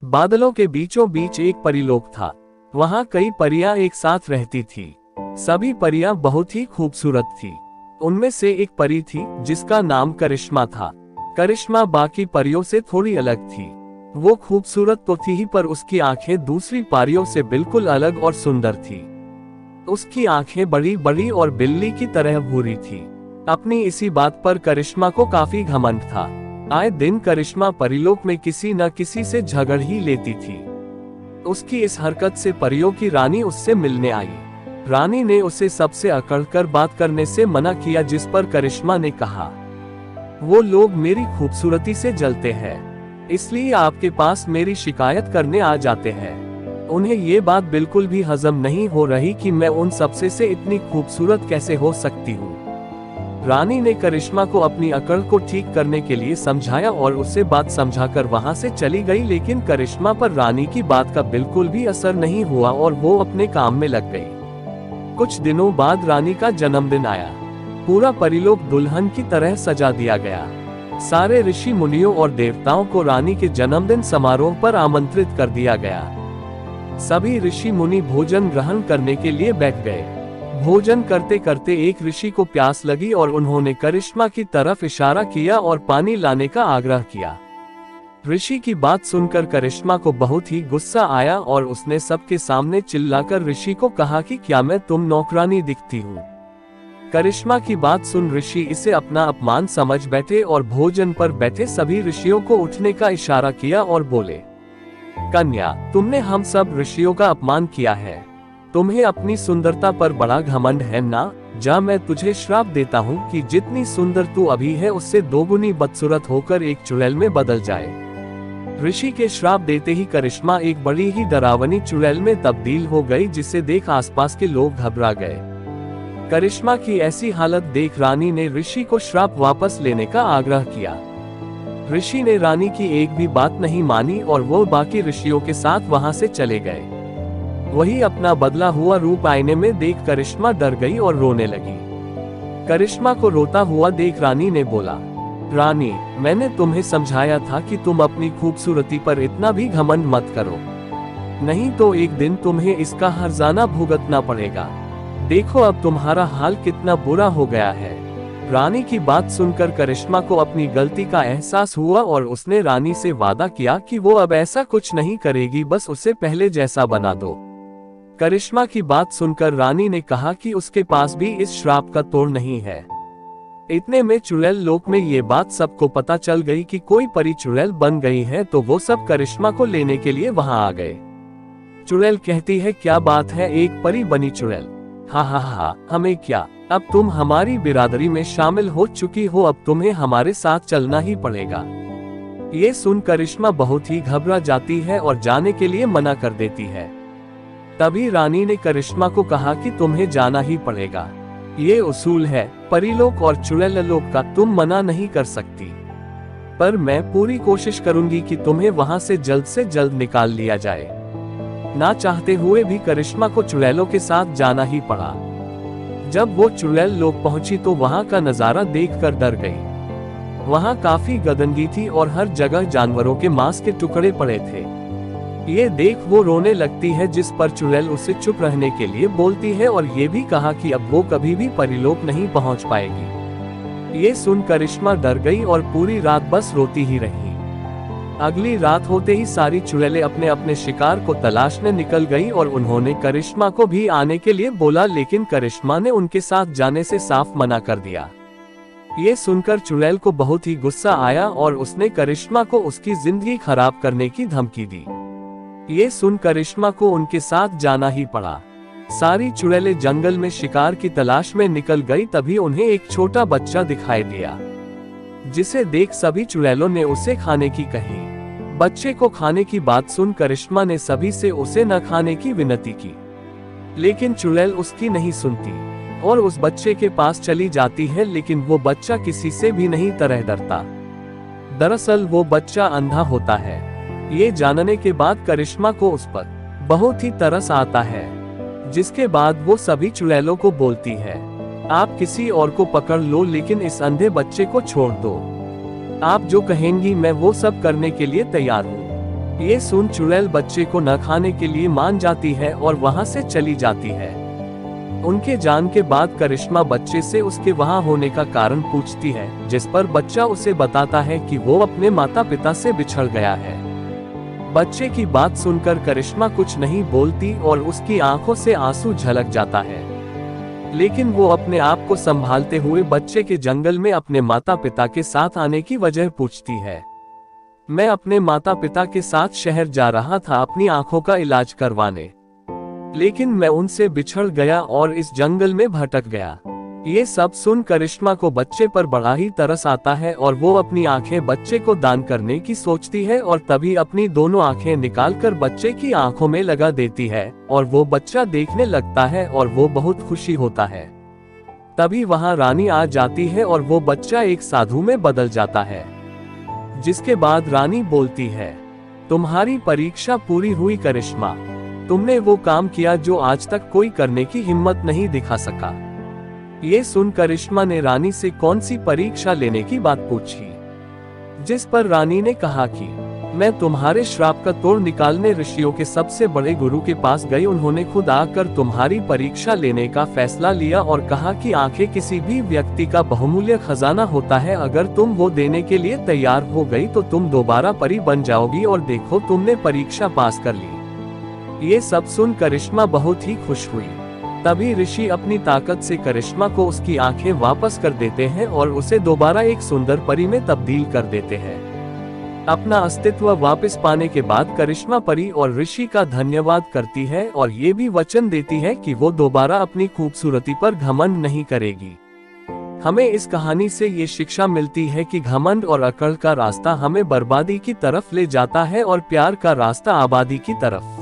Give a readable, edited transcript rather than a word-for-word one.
बादलों के बीचों बीच एक परीलोक था। वहाँ कई परियां एक साथ रहती थी। सभी परियां बहुत ही खूबसूरत थी। उनमें से एक परी थी जिसका नाम करिश्मा था। करिश्मा बाकी परियों से थोड़ी अलग थी। वो खूबसूरत तो थी ही, पर उसकी आंखें दूसरी परियों से बिल्कुल अलग और सुंदर थी। उसकी आंखें बड़ी बड़ी और बिल्ली की तरह भूरी थी। अपनी इसी बात पर करिश्मा को काफी घमंड था। आए दिन करिश्मा परिलोक में किसी न किसी से झगड़ ही लेती थी। उसकी इस हरकत से परियों की रानी उससे मिलने आई। रानी ने उसे सबसे अकड़कर बात करने से मना किया, जिस पर करिश्मा ने कहा, वो लोग मेरी खूबसूरती से जलते हैं, इसलिए आपके पास मेरी शिकायत करने आ जाते हैं। उन्हें ये बात बिल्कुल भी हजम नहीं हो रही कि मैं उन सबसे से इतनी खूबसूरत कैसे हो सकती हूँ। रानी ने करिश्मा को अपनी अकड़ को ठीक करने के लिए समझाया और उसे बात समझाकर वहां से चली गई, लेकिन करिश्मा पर रानी की बात का बिल्कुल भी असर नहीं हुआ और वो अपने काम में लग गई। कुछ दिनों बाद रानी का जन्मदिन आया। पूरा परिलोक दुल्हन की तरह सजा दिया गया। सारे ऋषि मुनियों और देवताओं को रानी के जन्मदिन समारोह पर आमंत्रित कर दिया गया। सभी ऋषि मुनि भोजन ग्रहण करने के लिए बैठ गए। भोजन करते करते एक ऋषि को प्यास लगी और उन्होंने करिश्मा की तरफ इशारा किया और पानी लाने का आग्रह किया। ऋषि की बात सुनकर करिश्मा को बहुत ही गुस्सा आया और उसने सबके सामने चिल्लाकर ऋषि को कहा कि क्या मैं तुम नौकरानी दिखती हूँ। करिश्मा की बात सुन ऋषि इसे अपना अपमान समझ बैठे और भोजन पर बैठे सभी ऋषियों को उठने का इशारा किया और बोले, कन्या, तुमने हम सब ऋषियों का अपमान किया है। तुम्हें अपनी सुंदरता पर बड़ा घमंड है ना? जा, मैं तुझे श्राप देता हूँ कि जितनी सुंदर तू अभी है उससे दोगुनी बदसूरत होकर एक चुड़ैल में बदल जाए। ऋषि के श्राप देते ही करिश्मा एक बड़ी ही डरावनी चुड़ैल में तब्दील हो गई, जिसे देख आसपास के लोग घबरा गए। करिश्मा की ऐसी हालत देख रानी ने ऋषि को श्राप वापस लेने का आग्रह किया। ऋषि ने रानी की एक भी बात नहीं मानी और वो बाकी ऋषियों के साथ वहां से चले गए। वही अपना बदला हुआ रूप आईने में देख करिश्मा डर गई और रोने लगी। करिश्मा को रोता हुआ देख रानी ने बोला, रानी, मैंने तुम्हें समझाया था कि तुम अपनी खूबसूरती पर इतना भी घमंड मत करो, नहीं तो एक दिन तुम्हें इसका हर्जाना भुगतना पड़ेगा। देखो अब तुम्हारा हाल कितना बुरा हो गया है। रानी की बात सुनकर करिश्मा को अपनी गलती का एहसास हुआ और उसने रानी से वादा किया कि वो अब ऐसा कुछ नहीं करेगी, बस उसे पहले जैसा बना दो। करिश्मा की बात सुनकर रानी ने कहा कि उसके पास भी इस श्राप का तोड़ नहीं है। इतने में चुड़ैल लोक में ये बात सबको पता चल गई कि कोई परी चुड़ैल बन गई है, तो वो सब करिश्मा को लेने के लिए वहां आ गए। चुड़ैल कहती है, क्या बात है, एक परी बनी चुड़ैल? हा हा हा, हमें क्या, अब तुम हमारी बिरादरी में शामिल हो चुकी हो, अब तुम्हें हमारे साथ चलना ही पड़ेगा। ये सुन करिश्मा बहुत ही घबरा जाती है और जाने के लिए मना कर देती है। तभी रानी ने करिश्मा को कहा कि तुम्हें जाना ही पड़ेगा। ये उसूल है परीलोक और चुड़ैल लोक का, तुम मना नहीं कर सकती। पर मैं पूरी कोशिश करूंगी कि तुम्हें वहां से जल्द निकाल लिया जाए। ना चाहते हुए भी करिश्मा को चुड़ैलों के साथ जाना ही पड़ा। जब वो चुड़ैल लोक पहुंची तो वहां का नजारा देखकर डर गई। वहां काफी गंदगी थी और हर जगह जानवरों के मांस के टुकड़े पड़े थे। ये देख वो रोने लगती है, जिस पर चुड़ैल उसे चुप रहने के लिए बोलती है और ये भी कहा कि अब वो कभी भी परीलोक नहीं पहुंच पाएगी। ये सुन करिश्मा डर गई और पूरी रात बस रोती ही रही। अगली रात होते ही सारी चुड़ैलें अपने अपने शिकार को तलाशने निकल गई और उन्होंने करिश्मा को भी आने के लिए बोला, लेकिन करिश्मा ने उनके साथ जाने से साफ मना कर दिया। ये सुनकर चुड़ैल को बहुत ही गुस्सा आया और उसने करिश्मा को उसकी जिंदगी खराब करने की धमकी दी। ये सुन करिश्मा को उनके साथ जाना ही पड़ा। सारी चुड़ैलें जंगल में शिकार की तलाश में निकल गई। तभी उन्हें एक छोटा बच्चा दिखाई दिया, जिसे देख सभी चुड़ैलों ने उसे खाने की कही। बच्चे को खाने की बात सुन करिश्मा ने सभी से उसे न खाने की विनती की, लेकिन चुड़ैल उसकी नहीं सुनती और उस बच्चे के पास चली जाती है, लेकिन वो बच्चा किसी से भी नहीं तरह डरता। दरअसल वो बच्चा अंधा होता है। ये जानने के बाद करिश्मा को उस पर बहुत ही तरस आता है, जिसके बाद वो सभी चुड़ैलों को बोलती है, आप किसी और को पकड़ लो, लेकिन इस अंधे बच्चे को छोड़ दो। आप जो कहेंगी मैं वो सब करने के लिए तैयार हूँ। ये सुन चुड़ैल बच्चे को न खाने के लिए मान जाती है और वहां से चली जाती है। उनके जान के बाद करिश्मा बच्चे से उसके वहां होने का कारण पूछती है, जिस पर बच्चा उसे बताता है कि वो अपने माता पिता से बिछड़ गया है। बच्चे की बात सुनकर करिश्मा कुछ नहीं बोलती और उसकी आंखों से आंसू झलक जाता है, लेकिन वो अपने आप को संभालते हुए बच्चे के जंगल में अपने माता पिता के साथ आने की वजह पूछती है। मैं अपने माता पिता के साथ शहर जा रहा था अपनी आंखों का इलाज करवाने, लेकिन मैं उनसे बिछड़ गया और इस जंगल में भटक गया। ये सब सुन करिश्मा को बच्चे पर बड़ा ही तरस आता है और वो अपनी आंखें बच्चे को दान करने की सोचती है और तभी अपनी दोनों आंखें निकालकर बच्चे की आंखों में लगा देती है और वो बच्चा देखने लगता है और वो बहुत खुशी होता है। तभी वहां रानी आ जाती है और वो बच्चा एक साधु में बदल जाता है, जिसके बाद रानी बोलती है, तुम्हारी परीक्षा पूरी हुई करिश्मा, तुमने वो काम किया जो आज तक कोई करने की हिम्मत नहीं दिखा सका। ये सुन करिश्मा ने रानी से कौन सी परीक्षा लेने की बात पूछी, जिस पर रानी ने कहा कि मैं तुम्हारे श्राप का तोड़ निकालने ऋषियों के सबसे बड़े गुरु के पास गई। उन्होंने खुद आकर तुम्हारी परीक्षा लेने का फैसला लिया और कहा कि आंखें किसी भी व्यक्ति का बहुमूल्य खजाना होता है, अगर तुम वो देने के लिए तैयार हो गई तो तुम दोबारा परी बन जाओगी और देखो तुमने परीक्षा पास कर ली। ये सब सुन करिश्मा बहुत ही खुश हुई। तभी ऋषि अपनी ताकत से करिश्मा को उसकी आंखें वापस कर देते हैं और उसे दोबारा एक सुंदर परी में तब्दील कर देते हैं। अपना अस्तित्व वापस पाने के बाद करिश्मा परी और ऋषि का धन्यवाद करती है और ये भी वचन देती है कि वो दोबारा अपनी खूबसूरती पर घमंड नहीं करेगी। हमें इस कहानी से ये शिक्षा मिलती है कि घमंड और अकड़ का रास्ता हमें बर्बादी की तरफ ले जाता है और प्यार का रास्ता आबादी की तरफ।